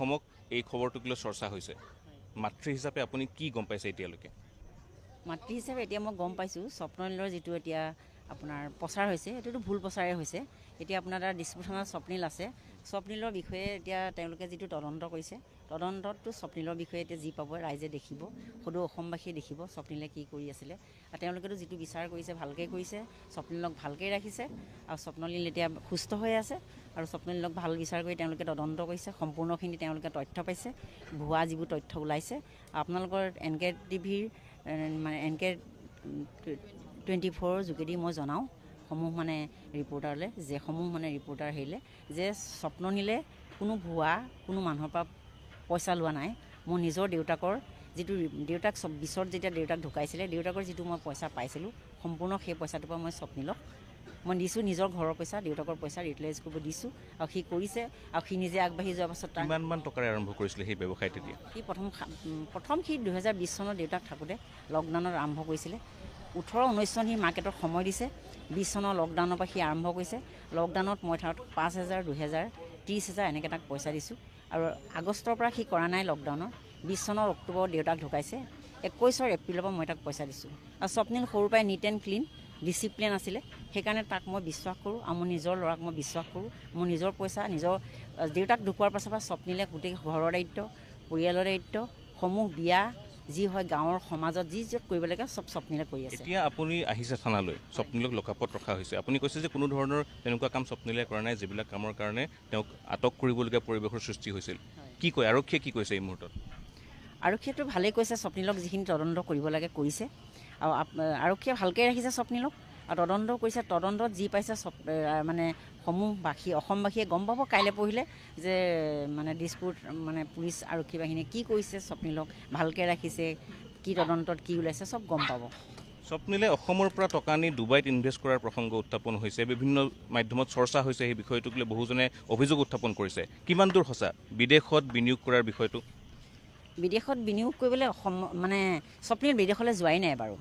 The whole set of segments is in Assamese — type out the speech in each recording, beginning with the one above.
অসমক এই খবৰটোক লৈ চৰ্চা হৈছে মাতৃ হিচাপে আপুনি কি গম পাইছে এতিয়ালৈকে মাতৃ হিচাপে এতিয়া মই গম পাইছোঁ স্বপ্নলীলৰ যিটো এতিয়া আপোনাৰ প্ৰচাৰ হৈছে এইটোতো ভুল প্ৰচাৰেই হৈছে এতিয়া আপোনাৰ তাত দিছপুৰ থানাত স্বপ্নীল আছে স্বপ্নীলৰ বিষয়ে এতিয়া তেওঁলোকে যিটো তদন্ত কৰিছে তদন্তততো স্বপ্নীলৰ বিষয়ে এতিয়া যি পাব ৰাইজে দেখিব সদৌ অসমবাসীয়ে দেখিব স্বপ্নীলে কি কৰি আছিলে আৰু তেওঁলোকেতো যিটো বিচাৰ কৰিছে ভালকৈ কৰিছে স্বপ্নীলক ভালকৈ ৰাখিছে আৰু স্বপ্নলীল এতিয়া সুস্থ হৈ আছে আৰু স্বপ্নলীলক ভাল বিচাৰ কৰি তেওঁলোকে তদন্ত কৰিছে সম্পূৰ্ণখিনি তেওঁলোকে তথ্য পাইছে ভুৱা যিবোৰ তথ্য ওলাইছে আপোনালোকৰ NK TVৰ মানে NK 24 যোগেদি মই জনাওঁ সমূহ মানে ৰিপৰ্টাৰলৈ যে সমূহ মানে ৰিপৰ্টাৰ হেৰিলে যে স্বপ্নলীলে কোনো ভুৱা কোনো মানুহৰ পৰা পইচা লোৱা নাই মোৰ নিজৰ দেউতাকৰ যিটো দেউতাক বিছত যেতিয়া দেউতাক ঢুকাইছিলে দেউতাকৰ যিটো মই পইচা পাইছিলোঁ সম্পূৰ্ণ সেই পইচাটোৰ পৰা মই স্বপ্নীলক মই দিছোঁ নিজৰ ঘৰৰ পইচা দেউতাকৰ পইচা ইউটিলাইজ কৰিব দিছোঁ আৰু সি কৰিছে আৰু সি নিজে আগবাঢ়ি যোৱাৰ পাছত কিমানমান টকাৰে আৰম্ভ কৰিছিলে সেই ব্যৱসায় তেতিয়া সি প্ৰথম সি 2020 চনত দেউতাক থাকোঁতে লকডাউনত আৰম্ভ কৰিছিলে 18-19 চন সি মাৰ্কেটত সময় দিছে 20 চনৰ লকডাউনৰ পৰা সি আৰম্ভ কৰিছে লকডাউনত মই তাত 5,000 2,000 30,000 এনেকৈ তাক পইচা দিছোঁ আৰু আগষ্টৰ পৰা সি কৰা নাই লকডাউনত 20 চনৰ অক্টোবৰত দেউতাক ঢুকাইছে 21 এপ্ৰিলৰ পৰা মই তাক পইচা দিছোঁ আৰু স্বপ্নীল সৰুৰ পৰাই নিট এণ্ড ক্লিন ডিচিপ্লিন আছিলে সেইকাৰণে তাক মই বিশ্বাস কৰোঁ আৰু মোৰ নিজৰ ল'ৰাক মই বিশ্বাস কৰোঁ মোৰ নিজৰ পইচা নিজৰ দেউতাক ঢুকোৱাৰ পাছৰ পৰা স্বপ্নীলে গোটেই ঘৰৰ দায়িত্ব পৰিয়ালৰ দায়িত্ব সমূহ বিয়া যি হয় গাঁৱৰ সমাজত যি য'ত কৰিব লাগে চব স্বপ্নীলে কৰি আছে এতিয়া আপুনি আহিছে থানালৈ স্বপ্নীলক লকআপত ৰখা হৈছে আপুনি কৈছে যে কোনো ধৰণৰ তেনেকুৱা কাম স্বপ্নীলে কৰা নাই যিবিলাক কামৰ কাৰণে তেওঁক আটক কৰিবলগীয়া পৰিৱেশৰ সৃষ্টি হৈছিল কি কয় আৰক্ষীয়ে কি কৈছে এই মুহূৰ্তত আৰক্ষীয়েতো ভালেই কৈছে স্বপ্নীলক যিখিনি তদন্ত কৰিব লাগে কৰিছে আৰু আৰক্ষীয়ে ভালকৈ ৰাখিছে স্বপ্নীলক আৰু তদন্ত কৰিছে তদন্তত যি পাইছে মানে সমূহবাসী অসমবাসীয়ে গম পাব কাইলৈ পঢ়িলে যে মানে দিছপুৰ মানে পুলিচ আৰক্ষী বাহিনীয়ে কি কৰিছে স্বপ্নীলক ভালকৈ ৰাখিছে কি তদন্তত কি ওলাইছে চব গম পাব স্বপ্নীলে অসমৰ পৰা টকা আনি ডুবাইত ইনভেষ্ট কৰাৰ প্ৰসংগ উত্থাপন হৈছে বিভিন্ন মাধ্যমত চৰ্চা হৈছে সেই বিষয়টোক লৈ বহুজনে অভিযোগ উত্থাপন কৰিছে কিমান দূৰ সঁচা বিদেশত বিনিয়োগ কৰাৰ বিষয়টো বিদেশত বিনিয়োগ কৰিবলৈ মানে স্বপ্নীল বিদেশলৈ যোৱাই নাই বাৰু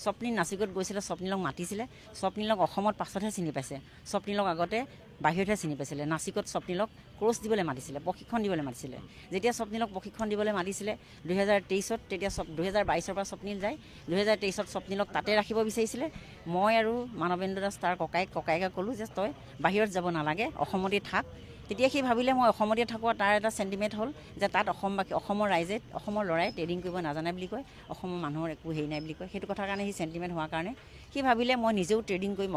স্বপ্নীল নাচিকত গৈছিলে স্বপ্নীলক মাতিছিলে স্বপ্নীলক অসমত পাছতহে চিনি পাইছে স্বপ্নীলক আগতে বাহিৰতহে চিনি পাইছিলে নাচিকত স্বপ্নীলক কোৰ্চ দিবলৈ মাতিছিলে প্ৰশিক্ষণ দিবলৈ মাতিছিলে যেতিয়া স্বপ্নীলক প্ৰশিক্ষণ দিবলৈ মাতিছিলে 2023ত তেতিয়া 2022ৰ পৰা স্বপ্নীল যায় 2023ত স্বপ্নীলক তাতে ৰাখিব বিচাৰিছিলে মই আৰু মানৱেন্দ্ৰ দাস তাৰ ককায়েকে ক'লোঁ যে তই বাহিৰত যাব নালাগে অসমতে থাক তেতিয়া সি ভাবিলে মই অসমতে থাকোঁ তাৰ এটা চেণ্টিমেণ্ট হ'ল যে তাত অসমৰ ৰাইজে অসমৰ ল'ৰাই ট্ৰেডিং কৰিব নাজানে বুলি কয় অসমৰ মানুহৰ একো হেৰি নাই বুলি কয় সেইটো কথাৰ কাৰণে সি চেণ্টিমেণ্ট হোৱাৰ কাৰণে সি ভাবিলে মই নিজেও ট্ৰেডিং কৰিম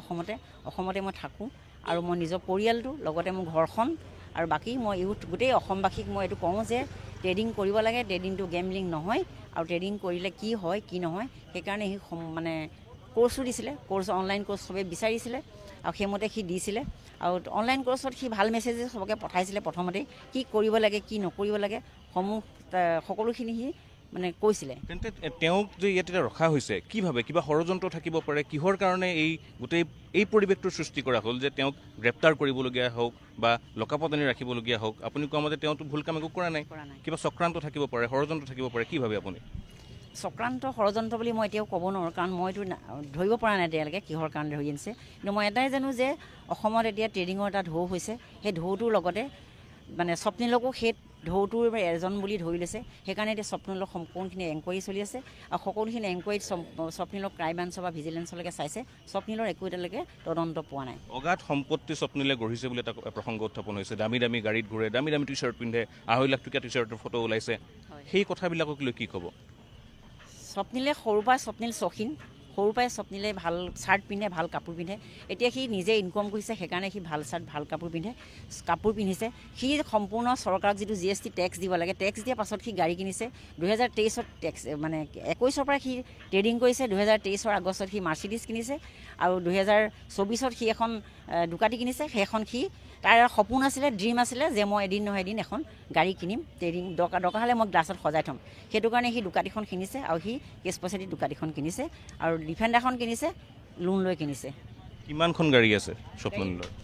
অসমতে মই থাকোঁ আৰু মই নিজৰ পৰিয়ালটো লগতে মোৰ ঘৰখন আৰু বাকী মই গোটেই অসমবাসীক মই এইটো কওঁ যে ট্ৰেডিং কৰিব লাগে ট্ৰেডিংটো গেমলিং নহয় আৰু ট্ৰেডিং কৰিলে কি হয় কি নহয় সেইকাৰণে সি মানে কোৰ্চো দিছিলে অনলাইন কোৰ্চ চবেই বিচাৰিছিলে আৰু সেইমতে সি দিছিলে আৰু অনলাইন কোৰ্চত সি ভাল মেছেজেছ চবকে পঠাইছিলে প্ৰথমতেই কি কৰিব লাগে কি নকৰিব লাগে সকলোখিনি সি মানে কৈছিলে তেন্তে তেওঁক যে ইয়াত এতিয়া ৰখা হৈছে কি ভাবে কিবা ষড়যন্ত্ৰ থাকিব পাৰে কিহৰ কাৰণে এই গোটেই এই পৰিৱেশটোৰ সৃষ্টি কৰা হ'ল যে তেওঁক গ্ৰেপ্তাৰ কৰিবলগীয়া হওক বা লকআপত আনি ৰাখিবলগীয়া হওক আপুনি কোৱা মতে তেওঁতো ভুল কাম একো কৰা নাই কিবা চক্ৰান্ত থাকিব পাৰে ষড়যন্ত্ৰ থাকিব পাৰে কি ভাবে আপুনি চক্ৰান্ত ষড়যন্ত্ৰ বুলি মই এতিয়াও ক'ব নোৱাৰোঁ কাৰণ মইতো ধৰিব পৰা নাই এতিয়ালৈকে কিহৰ কাৰণে ধৰি আনিছে কিন্তু মই এটাই জানো যে অসমত এতিয়া ট্ৰেডিঙৰ এটা ঢৌ হৈছে সেই ঢৌটোৰ লগতে মানে স্বপ্নীলকো সেই ঢৌটোৰ এজন বুলি ধৰি লৈছে সেইকাৰণে এতিয়া স্বপ্নীলক সম্পূৰ্ণখিনি এনকুৱাৰী চলি আছে আৰু সকলোখিনি এনকুৱাৰীত স্বপ্নীলক ক্ৰাইম ব্ৰাঞ্চ বা ভিজিলেঞ্চলৈকে চাইছে স্বপ্নীলৰ একো এতিয়ালৈকে তদন্ত পোৱা নাই অগাধ সম্পত্তি স্বপ্নীলে গঢ়িছে বুলি এটা প্ৰসংগ উত্থাপন হৈছে দামী দামী গাড়ীত ঘূৰে দামী দামী টি চাৰ্ট পিন্ধে 2.5 লাখ টকীয়া টি চাৰ্টৰ ফটো ওলাইছে সেই কথাবিলাকক লৈ কি ক'ব স্বপ্নীলে সৰুৰ পৰাই স্বপ্নীল চখিন সৰুৰ পৰাই স্বপ্নীলে ভাল চাৰ্ট পিন্ধে ভাল কাপোৰ পিন্ধে এতিয়া সি নিজে ইনকম কৰিছে সেইকাৰণে সি ভাল চাৰ্ট ভাল কাপোৰ পিন্ধিছে সি সম্পূৰ্ণ চৰকাৰক যিটো GST টেক্স দিব লাগে টেক্স দিয়াৰ পাছত সি গাড়ী কিনিছে 2023ত টেক্স মানে 21ৰ পৰা সি ট্ৰেডিং কৰিছে 2023ৰ আগষ্টত সি মাৰ্চিডিজ কিনিছে আৰু 2024ত সি এখন ডুকাটি কিনিছে সেইখন সি তাৰ সপোন আছিলে ড্ৰিম আছিলে যে মই এদিন নহয় এদিন এখন গাড়ী কিনিম ট্ৰেডিং দৰকাৰ হ'লে মই গ্লাছত সজাই থ'ম সেইটো কাৰণে সি ডুকাটিখন কিনিছে আৰু সি কেছ পইচা দি ডুকাটিখন কিনিছে আৰু ডিফেণ্ডাৰখন কিনিছে লোন লৈ কিনিছে কিমানখন গাড়ী আছে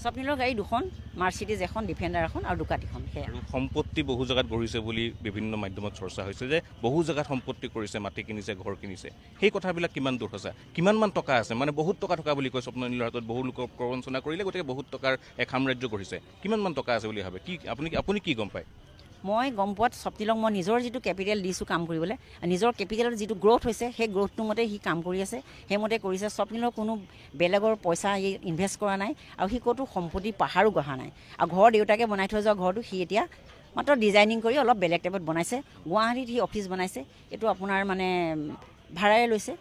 স্বপ্নীলৰ গাড়ী 2খন মাৰ্চিডিজ এখন ডিফেণ্ডাৰ এখন আৰু ডুকাটিখন আৰু সম্পত্তি বহু জেগাত গঢ়িছে বুলি বিভিন্ন মাধ্যমত চৰ্চা হৈছে যে বহু জেগাত সম্পত্তি কৰিছে মাটি কিনিছে ঘৰ কিনিছে সেই কথাবিলাক কিমান দূৰ সঁচা কিমানমান টকা আছে মানে বহুত টকা বুলি কয় স্বপ্নীলৰ হাতত বহু লোকক প্ৰবঞ্চনা কৰিলে গতিকে বহুত টকাৰ এক সাম্ৰাজ্য গঢ়িছে কিমানমান টকা আছে বুলি ভাবে কি আপুনি কি গম পায় মই গম পোৱাত স্বপ্নিলক মই নিজৰ যিটো কেপিটেল দিছোঁ কাম কৰিবলৈ, নিজৰ কেপিটেলৰ যিটো গ্ৰ'থ হৈছে সেই গ্ৰ'থটোৰ মতে সি কাম কৰি আছে, সেইমতে কৰিছে। স্বপ্নিলৰ কোনো বেলেগৰ পইচা সি ইনভেষ্ট কৰা নাই, আৰু সি ক'তো সম্পত্তি পাহাৰো গঢ়া নাই। আৰু ঘৰ দেউতাকে বনাই থৈ যোৱা ঘৰটো সি এতিয়া মাত্ৰ ডিজাইনিং কৰি অলপ বেলেগ টাইপত বনাইছে। গুৱাহাটীত সি অফিচ বনাইছে, এইটো আপোনাৰ মানে ভাড়াৰে লৈছে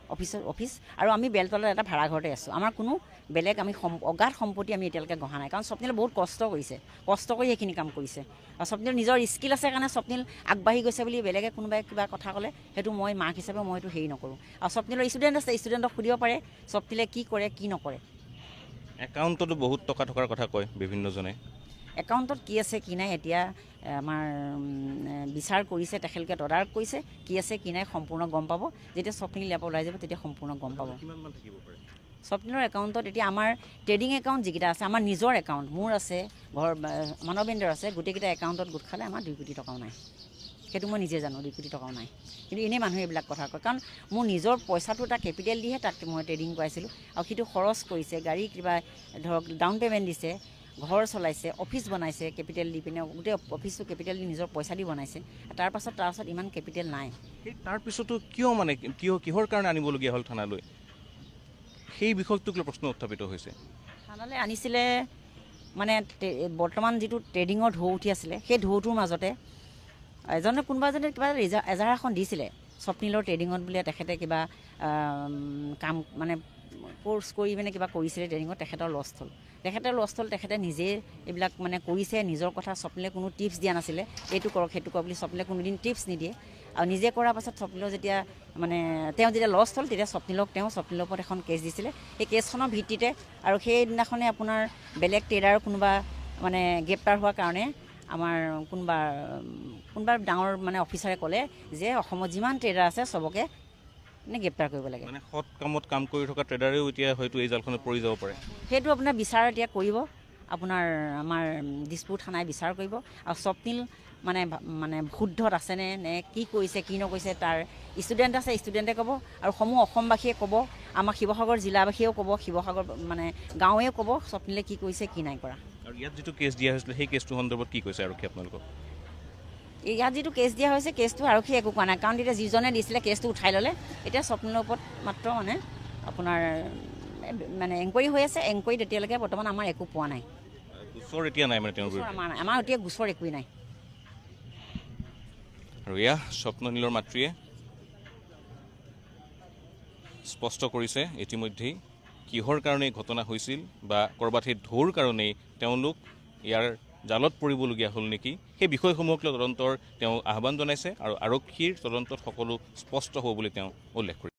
অফিচ, আৰু আমি বেলতলাত এটা ভাড়া ঘৰতে আছোঁ। আমাৰ কোনো বেলেগ আমি অগাধ সম্পত্তি আমি এতিয়ালৈকে গঢ়া নাই, কাৰণ স্বপ্নিলে বহুত কষ্ট কৰিছে, কষ্ট কৰি সেইখিনি কাম কৰিছে। আৰু স্বপ্নিল নিজৰ স্কিল আছে কাৰণে স্বপ্নিল আগবাঢ়ি গৈছে বুলি বেলেগে কোনোবাই কিবা কথা ক'লে সেইটো মই মাক হিচাপে মই সেইটো হেৰি নকৰোঁ। আৰু স্বপ্নিলৰ ষ্টুডেণ্ট আছে, ষ্টুডেণ্টক সুধিব পাৰে স্বপ্নিলে কি কৰে কি নকৰে। একাউণ্টতো বহুত টকা থকাৰ কথা কয় বিভিন্নজনে। একাউণ্টত কি আছে কি নাই এতিয়া আমাৰ বিচাৰ কৰিছে, তেখেতলোকে তদাৰক কৰিছে, কি আছে কি নাই সম্পূৰ্ণ গম পাব। যেতিয়া স্বপ্নিল ইয়াৰ পৰা ওলাই যাব তেতিয়া সম্পূৰ্ণ গম পাব। স্বপ্নিলৰ একাউণ্টত এতিয়া আমাৰ ট্ৰেডিং একাউণ্ট যিকেইটা আছে, আমাৰ নিজৰ একাউণ্ট মোৰ আছে, ঘৰ মানৱেন্দ্ৰৰ আছে, গোটেইকেইটা একাউণ্টত গোট খালে আমাৰ 2 কোটি টকাও নাই। সেইটো মই নিজে জানো 2 কোটি টকাও নাই। কিন্তু এনেই মানুহে এইবিলাক কথা কয়, কাৰণ মোৰ নিজৰ পইচাটো এটা কেপিটেল দিহে তাক মই ট্ৰেডিং কৰাইছিলোঁ, আৰু সেইটো খৰচ কৰিছে, গাড়ী কিবা ধৰক ডাউন পে'মেণ্ট দিছে, ঘৰ চলাইছে, অফিচ বনাইছে কেপিটেল দি পিনে, গোটেই অফিচটো কেপিটেল দি নিজৰ পইচা দি বনাইছে। তাৰপাছত ইমান কেপিটেল নাই। সেই তাৰপিছতো কিয় মানে কিহৰ কাৰণে আনিবলগীয়া হ'ল থানালৈ, সেই বিষয়টোক লৈ প্ৰশ্ন উত্থাপিত হৈছে। থানালৈ আনিছিলে মানে বৰ্তমান যিটো ট্ৰেডিঙৰ ঢৌ উঠি আছিলে, সেই ঢৌটোৰ মাজতে কোনোবা এজনে কিবা এজাহাৰ এখন দিছিলে স্বপ্নিলৰ ট্ৰেডিঙত বোলে তেখেতে কিবা কাম মানে কোৰ্চ কৰি মানে কিবা কৰিছিলে ট্ৰেডিঙত, তেখেতৰ লষ্ট হ'ল। তেখেতে নিজে এইবিলাক মানে কৰিছে, নিজৰ কথা স্বপ্নিলে কোনো টিপছ দিয়া নাছিলে, এইটো কৰক সেইটো কৰক বুলি স্বপ্নিলে কোনোদিন টিপছ নিদিয়ে। আৰু নিজে কৰাৰ পাছত স্বপ্নিলৰ যেতিয়া মানে তেওঁ যেতিয়া লষ্ট হ'ল তেতিয়া স্বপ্নিলৰ ওপৰত এখন কেছ দিছিলে। সেই কেছখনৰ ভিত্তিতে আৰু সেইদিনাখনে আপোনাৰ বেলেগ ট্ৰেডাৰ কোনোবা মানে গ্ৰেপ্তাৰ হোৱাৰ কাৰণে আমাৰ কোনোবা ডাঙৰ মানে অফিচাৰে ক'লে যে অসমত যিমান ট্ৰেডাৰ আছে চবকে মানে গ্ৰেপ্তাৰ কৰিব লাগে। মানে সৎ কামত কাম কৰি থকা ট্ৰেডাৰেও এতিয়া হয়তো এই জালখনত পৰি যাব পাৰে। সেইটো আপোনাৰ বিচাৰ এতিয়া কৰিব, আপোনাৰ আমাৰ দিছপুৰ থানাই বিচাৰ কৰিব। আৰু স্বপ্নিল মানে শুদ্ধত আছেনে নে কি কৰিছে কি নকৰিছে, তাৰ ষ্টুডেণ্ট আছে, ষ্টুডেণ্টে ক'ব, আৰু সমূহ অসমবাসীয়ে ক'ব, আমাৰ শিৱসাগৰ জিলাবাসীয়েও ক'ব, শিৱসাগৰ মানে গাঁৱেও ক'ব স্বপ্নিলে কি কৰিছে কি নাই কৰা। আৰু ইয়াত যিটো কেছ দিয়া হৈছিলে সেই কেছটো সন্দৰ্ভত কি কৈছে আৰক্ষী আপোনালোকক? ইয়াত যিটো কেছ দিয়া হৈছে কেছটো আৰক্ষী একো কোৱা নাই, কাৰণ এতিয়া যিজনে দিছিলে কেছটো উঠাই ল'লে। এতিয়া স্বপ্নিলৰ ওপৰত মাত্ৰ মানে আপোনাৰ মানে এনকুৱাৰী হৈ আছে। এনকুৱাৰীত এতিয়ালৈকে বৰ্তমান আমাৰ একো পোৱা নাই। গোচৰ এতিয়া নাই মানে তেওঁৰ বিৰুদ্ধে? আমাৰ এতিয়া গোচৰ একোৱেই নাই। আৰু এয়া স্বপ্নিলৰ মাতৃয়ে স্পষ্ট কৰিছে ইতিমধ্যেই কিহৰ কাৰণে ঘটনা হৈছিল, বা ক'ৰবাত সেই ঢৌৰ কাৰণেই তেওঁলোক ইয়াৰ জালত পৰিবলগীয়া হ'ল নেকি, সেই বিষয়সমূহক লৈ তদন্তৰ তেওঁ আহ্বান জনাইছে, আৰু আৰক্ষীৰ তদন্তত সকলো স্পষ্ট হ'ব বুলি তেওঁ উল্লেখ কৰিছে।